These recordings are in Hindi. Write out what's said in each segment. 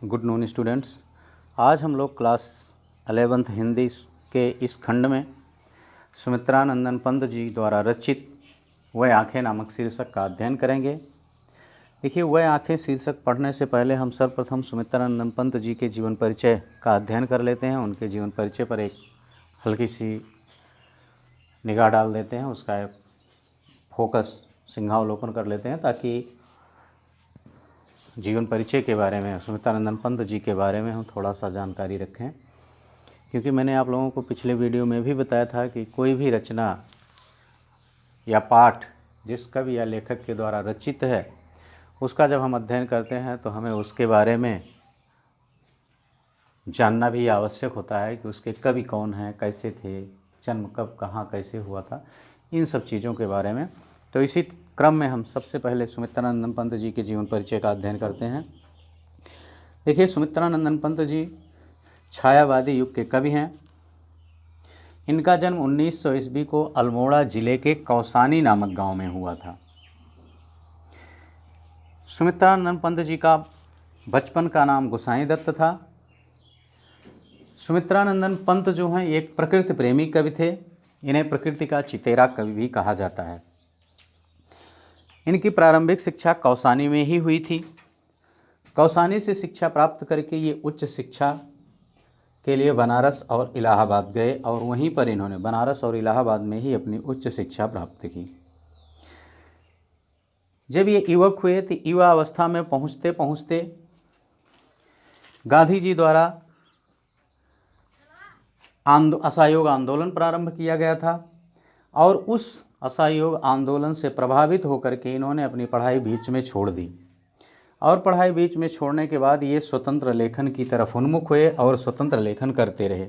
Good noon students. आज हम लोग क्लास 11th हिंदी के इस खंड में सुमित्रानंदन पंत जी द्वारा रचित वह आँखें नामक शीर्षक का अध्ययन करेंगे। देखिए, वह आँखें शीर्षक पढ़ने से पहले हम सर्वप्रथम सुमित्रानंदन पंत जी के जीवन परिचय का अध्ययन कर लेते हैं। उनके जीवन परिचय पर एक हल्की सी निगाह डाल देते हैं, उसका एक फोकस सिंहावलोकन कर लेते हैं, ताकि जीवन परिचय के बारे में, सुमित्रानंदन पंत जी के बारे में हम थोड़ा सा जानकारी रखें। क्योंकि मैंने आप लोगों को पिछले वीडियो में भी बताया था कि कोई भी रचना या पाठ जिस कवि या लेखक के द्वारा रचित है, उसका जब हम अध्ययन करते हैं तो हमें उसके बारे में जानना भी आवश्यक होता है कि उसके कवि कौन हैं, कैसे थे, जन्म कब, कहाँ, कैसे हुआ था, इन सब चीज़ों के बारे में। तो इसी क्रम में हम सबसे पहले सुमित्रानंदन पंत जी के जीवन परिचय का अध्ययन करते हैं। देखिए, सुमित्रानंदन पंत जी छायावादी युग के कवि हैं। इनका जन्म 1900 ईस्वी को अल्मोड़ा जिले के कौसानी नामक गांव में हुआ था। सुमित्रानंदन पंत जी का बचपन का नाम गोसाई दत्त था। सुमित्रानंदन पंत जो हैं एक प्रकृति प्रेमी कवि थे। इन्हें प्रकृति का चितेरा कवि भी कहा जाता है। इनकी प्रारंभिक शिक्षा कौसानी में ही हुई थी। कौसानी से शिक्षा प्राप्त करके ये उच्च शिक्षा के लिए बनारस और इलाहाबाद गए और वहीं पर इन्होंने बनारस और इलाहाबाद में ही अपनी उच्च शिक्षा प्राप्त की। जब ये युवक हुए तो युवा अवस्था में पहुँचते पहुँचते गांधी जी द्वारा असहयोग आंदोलन प्रारंभ किया गया था और उस असहयोग आंदोलन से प्रभावित होकर के इन्होंने अपनी पढ़ाई बीच में छोड़ दी और पढ़ाई बीच में छोड़ने के बाद ये स्वतंत्र लेखन की तरफ उन्मुख हुए और स्वतंत्र लेखन करते रहे।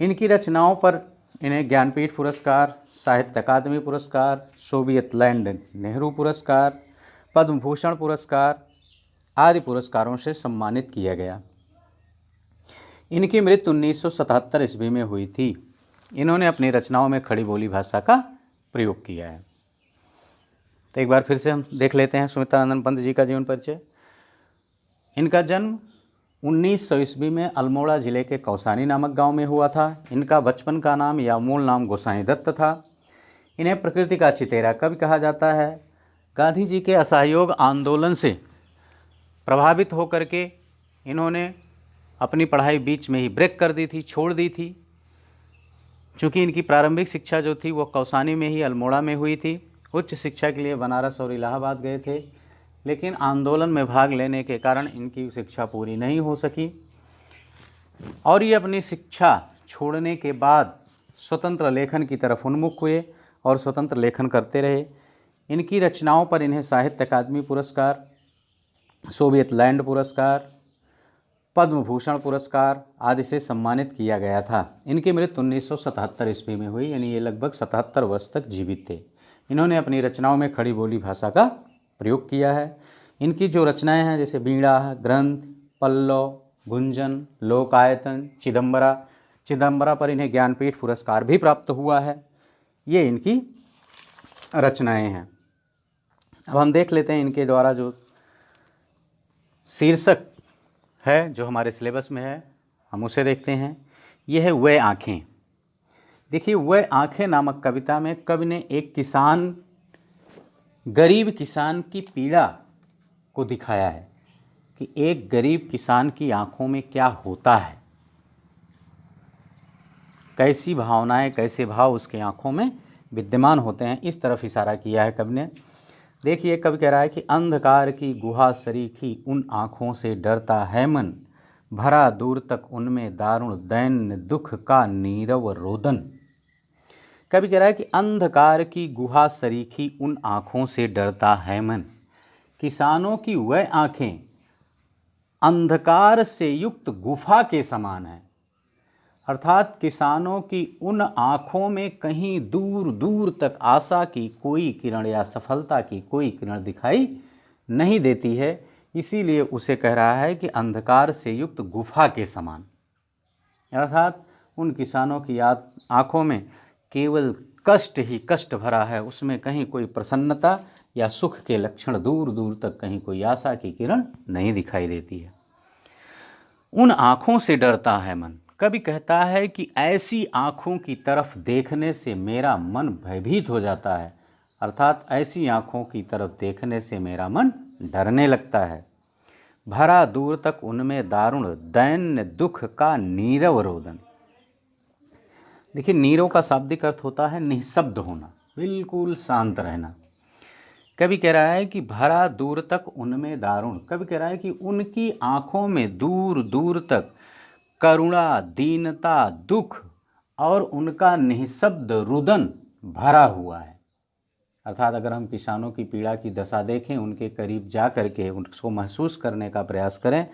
इनकी रचनाओं पर इन्हें ज्ञानपीठ पुरस्कार, साहित्य अकादमी पुरस्कार, सोवियत लैंड नेहरू पुरस्कार, पद्म भूषण पुरस्कार आदि पुरस्कारों से सम्मानित किया गया। इनकी मृत्यु 1977 ईस्वी में हुई थी। इन्होंने अपनी रचनाओं में खड़ी बोली भाषा का प्रयोग किया है। तो एक बार फिर से हम देख लेते हैं सुमित्रानंदन पंत जी का जीवन परिचय। इनका जन्म 1900 ईस्वी में अल्मोड़ा जिले के कौसानी नामक गांव में हुआ था। इनका बचपन का नाम या मूल नाम गोसाई दत्त था। इन्हें प्रकृति का चितेरा कवि कहा जाता है। गांधी जी के असहयोग आंदोलन से प्रभावित होकर के इन्होंने अपनी पढ़ाई बीच में ही ब्रेक कर दी थी, छोड़ दी थी। चूँकि इनकी प्रारंभिक शिक्षा जो थी वो कौसानी में ही, अल्मोड़ा में हुई थी। उच्च शिक्षा के लिए बनारस और इलाहाबाद गए थे, लेकिन आंदोलन में भाग लेने के कारण इनकी शिक्षा पूरी नहीं हो सकी और ये अपनी शिक्षा छोड़ने के बाद स्वतंत्र लेखन की तरफ उन्मुख हुए और स्वतंत्र लेखन करते रहे। इनकी रचनाओं पर इन्हें साहित्य अकादमी पुरस्कार, सोवियत लैंड पुरस्कार, पद्म भूषण पुरस्कार आदि से सम्मानित किया गया था। इनकी मृत्यु 1977 ईस्वी में हुई, यानी ये लगभग 77 वर्ष तक जीवित थे। इन्होंने अपनी रचनाओं में खड़ी बोली भाषा का प्रयोग किया है। इनकी जो रचनाएं हैं जैसे वीणा, ग्रंथ, पल्लव, गुंजन, लोकायतन, चिदम्बरा पर इन्हें ज्ञानपीठ पुरस्कार भी प्राप्त हुआ है। ये इनकी रचनाएं हैं। अब हम देख लेते हैं इनके द्वारा जो शीर्षक है जो हमारे सिलेबस में है, हम उसे देखते हैं। यह है वह आँखें। देखिए, वह आँखें नामक कविता में कवि ने एक किसान, गरीब किसान की पीड़ा को दिखाया है कि एक गरीब किसान की आँखों में क्या होता है, कैसी भावनाएं, कैसे भाव उसके आँखों में विद्यमान होते हैं, इस तरफ इशारा किया है कवि ने। देखिए, कवि कह रहा है कि अंधकार की गुहा सरीखी उन आँखों से डरता है मन, भरा दूर तक उनमें दारुण दैन्य दुख का नीरव रोदन। कवि कह रहा है कि अंधकार की गुहा सरीखी उन आँखों से डरता है मन। किसानों की वह आँखें अंधकार से युक्त गुफा के समान है, अर्थात किसानों की उन आँखों में कहीं दूर दूर तक आशा की कोई किरण या सफलता की कोई किरण दिखाई नहीं देती है। इसीलिए उसे कह रहा है कि अंधकार से युक्त गुफा के समान, अर्थात उन किसानों की आँखों में केवल कष्ट ही कष्ट भरा है, उसमें कहीं कोई प्रसन्नता या सुख के लक्षण दूर दूर तक कहीं कोई आशा की किरण नहीं दिखाई देती है। उन आँखों से डरता है मन। कवि कहता है कि ऐसी आँखों की तरफ देखने से मेरा मन भयभीत हो जाता है, अर्थात ऐसी आँखों की तरफ देखने से मेरा मन डरने लगता है। भरा दूर तक उनमें दारुण दैन्य दुख का नीरव रोदन। देखिए, नीरव का शाब्दिक अर्थ होता है निःशब्द होना, बिल्कुल शांत रहना। कवि कह रहा है कि भरा दूर तक उनमें दारुण, कवि कह रहा है कि उनकी आँखों में दूर दूर तक करुणा, दीनता, दुख और उनका निःशब्द रुदन भरा हुआ है। अर्थात अगर हम किसानों की पीड़ा की दशा देखें, उनके करीब जा कर के उसको महसूस करने का प्रयास करें,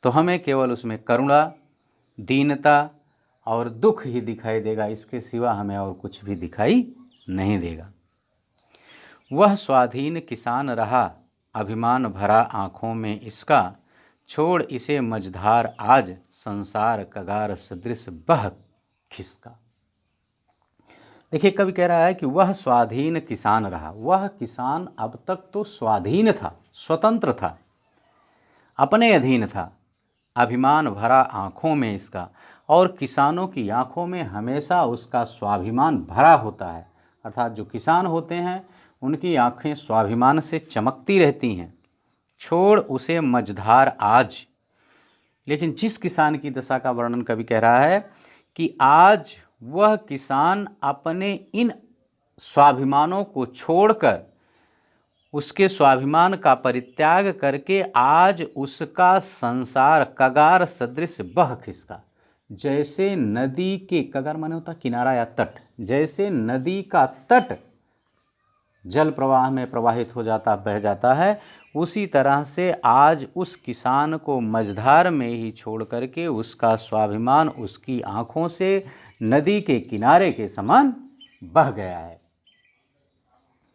तो हमें केवल उसमें करुणा, दीनता और दुख ही दिखाई देगा, इसके सिवा हमें और कुछ भी दिखाई नहीं देगा। वह स्वाधीन किसान रहा, अभिमान भरा आँखों में इसका, छोड़ इसे मझधार आज, संसार कगार सदृश बह खिसका। देखिए, कवि कह रहा है कि वह स्वाधीन किसान रहा। वह किसान अब तक तो स्वाधीन था, स्वतंत्र था, अपने अधीन था। अभिमान भरा आँखों में इसका, और किसानों की आँखों में हमेशा उसका स्वाभिमान भरा होता है। अर्थात जो किसान होते हैं उनकी आँखें स्वाभिमान से चमकती रहती हैं। छोड़ उसे मझधार आज। लेकिन जिस किसान की दशा का वर्णन कवि कह रहा है कि आज वह किसान अपने इन स्वाभिमानों को छोड़कर, उसके स्वाभिमान का परित्याग करके आज उसका संसार कगार सदृश बह खिसका। जैसे नदी के, कगार माने होता किनारा या तट, जैसे नदी का तट जल प्रवाह में प्रवाहित हो जाता, बह जाता है, उसी तरह से आज उस किसान को मझधार में ही छोड़ करके उसका स्वाभिमान उसकी आँखों से नदी के किनारे के समान बह गया है।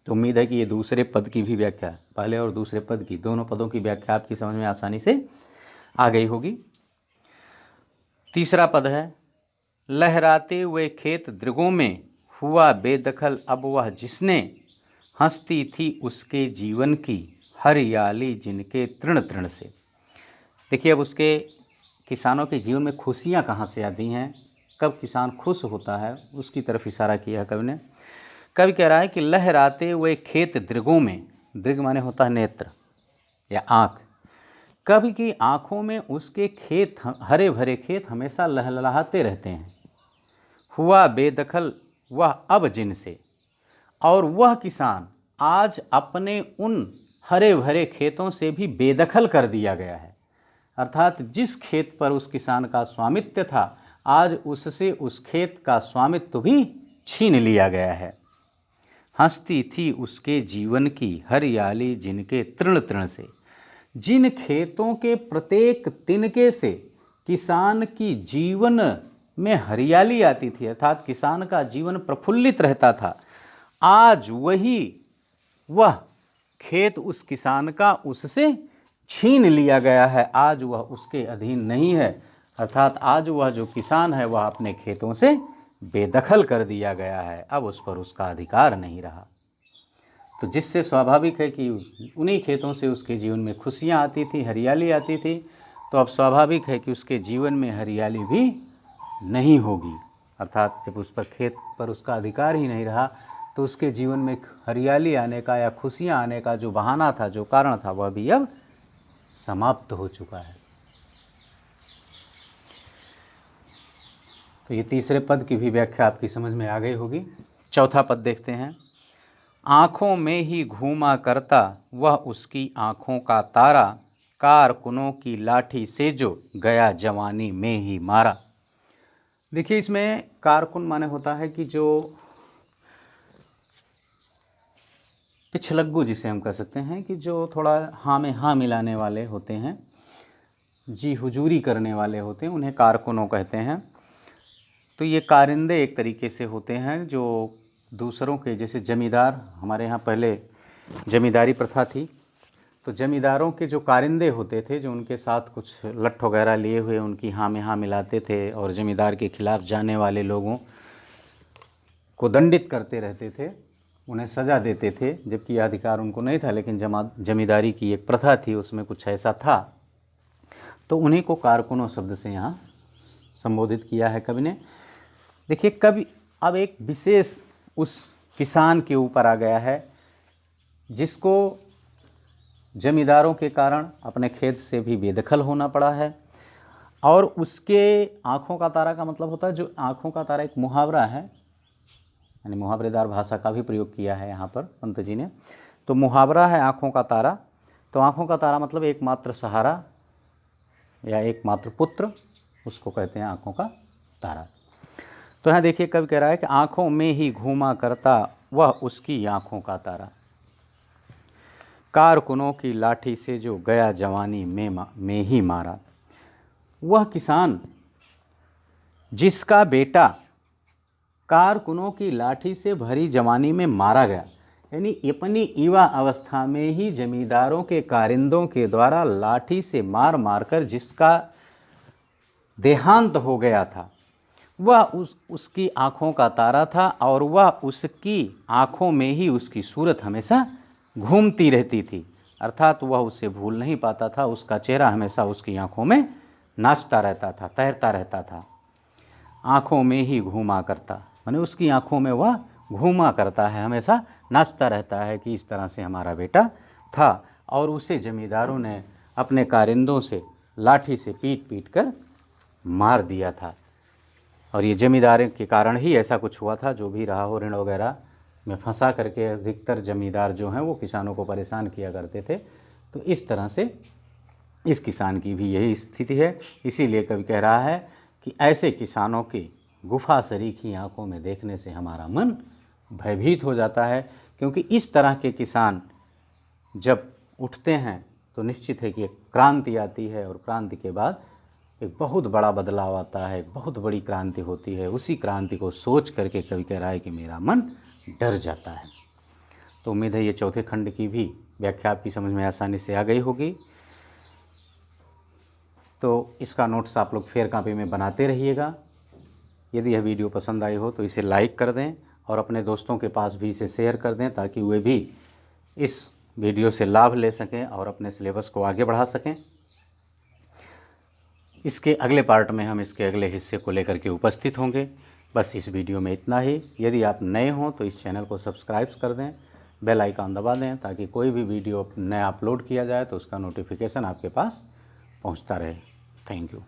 तो उम्मीद है कि ये दूसरे पद की भी व्याख्या, पहले और दूसरे पद की, दोनों पदों की व्याख्या आपकी समझ में आसानी से आ गई होगी। तीसरा पद है, लहराते हुए खेत दृगों में हुआ बेदखल अब वह जिसने, हंसती थी उसके जीवन की हरियाली जिनके तृण तृण से। देखिए, अब उसके किसानों के जीवन में खुशियाँ कहाँ से आती हैं, कब किसान खुश होता है, उसकी तरफ इशारा किया कवि ने। कवि कह रहा है कि लहराते हुए खेत दृगों में, दृग माने होता है नेत्र या आँख। कवि की आँखों में उसके खेत, हरे भरे खेत हमेशा लहलहाते रहते हैं। हुआ बेदखल वह अब जिनसे, और वह किसान आज अपने उन हरे भरे खेतों से भी बेदखल कर दिया गया है। अर्थात जिस खेत पर उस किसान का स्वामित्व था, आज उससे उस खेत का स्वामित्व भी छीन लिया गया है। हंसती थी उसके जीवन की हरियाली जिनके तृण तृण से। जिन खेतों के प्रत्येक तिनके से किसान की जीवन में हरियाली आती थी, अर्थात किसान का जीवन प्रफुल्लित रहता था, आज वह खेत उस किसान का उससे छीन लिया गया है। आज वह उसके अधीन नहीं है, अर्थात आज वह जो किसान है वह अपने खेतों से बेदखल कर दिया गया है, अब उस पर उसका अधिकार नहीं रहा। तो जिससे स्वाभाविक है कि उन्हीं खेतों से उसके जीवन में खुशियाँ आती थी, हरियाली आती थी, तो अब स्वाभाविक है कि उसके जीवन में हरियाली भी नहीं होगी। अर्थात जब उस पर खेत पर उसका अधिकार ही नहीं रहा, तो उसके जीवन में हरियाली आने का या खुशियाँ आने का जो बहाना था, जो कारण था, वह भी अब समाप्त हो चुका है। तो ये तीसरे पद की भी व्याख्या आपकी समझ में आ गई होगी। चौथा पद देखते हैं। आँखों में ही घूमा करता वह उसकी आँखों का तारा, कारकुनों की लाठी से जो गया जवानी में ही मारा। देखिए, इसमें कारकुन माने होता है कि जो पिछलग्गू, जिसे हम कह सकते हैं कि जो थोड़ा हाँ में हाँ मिलाने वाले होते हैं, जी हुजूरी करने वाले होते हैं, उन्हें कारकुनों कहते हैं। तो ये कारिंदे एक तरीके से होते हैं जो दूसरों के, जैसे जमींदार, हमारे यहाँ पहले जमींदारी प्रथा थी, तो जमींदारों के जो कारिंदे होते थे, जो उनके साथ कुछ लठ वगैरह लिए हुए उनकी हाँ में हाँ मिलाते थे और जमींदार के खिलाफ जाने वाले लोगों को दंडित करते रहते थे, उन्हें सज़ा देते थे, जबकि यह अधिकार उनको नहीं था, लेकिन जमींदारी की एक प्रथा थी, उसमें कुछ ऐसा था, तो उन्हीं को कारकुनों शब्द से यहाँ संबोधित किया है कवि ने। देखिए कवि अब एक विशेष उस किसान के ऊपर आ गया है जिसको जमींदारों के कारण अपने खेत से भी बेदखल होना पड़ा है, और उसके आँखों का तारा का मतलब होता है, जो आँखों का तारा एक मुहावरा है, यानी मुहावरेदार भाषा का भी प्रयोग किया है यहाँ पर पंत जी ने। तो मुहावरा है आँखों का तारा, तो आँखों का तारा मतलब एकमात्र सहारा या एकमात्र पुत्र, उसको कहते हैं आँखों का तारा। तो यहाँ देखिए कवि कह रहा है कि आँखों में ही घूमा करता वह उसकी आँखों का तारा, कारकुनों की लाठी से जो गया जवानी में ही मारा। वह किसान जिसका बेटा कारकुनों की लाठी से भरी जवानी में मारा गया, यानी अपनी युवा अवस्था में ही जमींदारों के कारिंदों के द्वारा लाठी से मार मारकर जिसका देहांत हो गया था, वह उसकी आँखों का तारा था, और वह उसकी आँखों में ही उसकी सूरत हमेशा घूमती रहती थी, अर्थात वह उसे भूल नहीं पाता था, उसका चेहरा हमेशा उसकी आँखों में नाचता रहता था, तैरता रहता था। आँखों में ही घूमा करता, माने उसकी आँखों में वह घूमा करता है, हमेशा नाचता रहता है कि इस तरह से हमारा बेटा था, और उसे जमींदारों ने अपने कारिंदों से लाठी से पीट पीट कर मार दिया था। और ये जमींदारों के कारण ही ऐसा कुछ हुआ था, जो भी रहा हो ऋण वगैरह में फंसा करके अधिकतर जमींदार जो हैं वो किसानों को परेशान किया करते थे। तो इस तरह से इस किसान की भी यही स्थिति है। इसीलिए कवि कह रहा है कि ऐसे किसानों की गुफा सरीखी आँखों में देखने से हमारा मन भयभीत हो जाता है, क्योंकि इस तरह के किसान जब उठते हैं तो निश्चित है कि एक क्रांति आती है, और क्रांति के बाद एक बहुत बड़ा बदलाव आता है, एक बहुत बड़ी क्रांति होती है। उसी क्रांति को सोच करके कवि कह रहा है कि मेरा मन डर जाता है। तो उम्मीद है ये चौथे खंड की भी व्याख्या आपकी समझ में आसानी से आ गई होगी। तो इसका नोट्स आप लोग फेयर कॉपी में बनाते रहिएगा। यदि यह वीडियो पसंद आई हो तो इसे लाइक कर दें, और अपने दोस्तों के पास भी इसे शेयर कर दें, ताकि वे भी इस वीडियो से लाभ ले सकें और अपने सिलेबस को आगे बढ़ा सकें। इसके अगले पार्ट में हम इसके अगले हिस्से को लेकर के उपस्थित होंगे। बस इस वीडियो में इतना ही। यदि आप नए हों तो इस चैनल को सब्सक्राइब कर दें, बेल आइकन दबा दें, ताकि कोई भी वीडियो नया अपलोड किया जाए तो उसका नोटिफिकेशन आपके पास पहुंचता रहे। Thank you.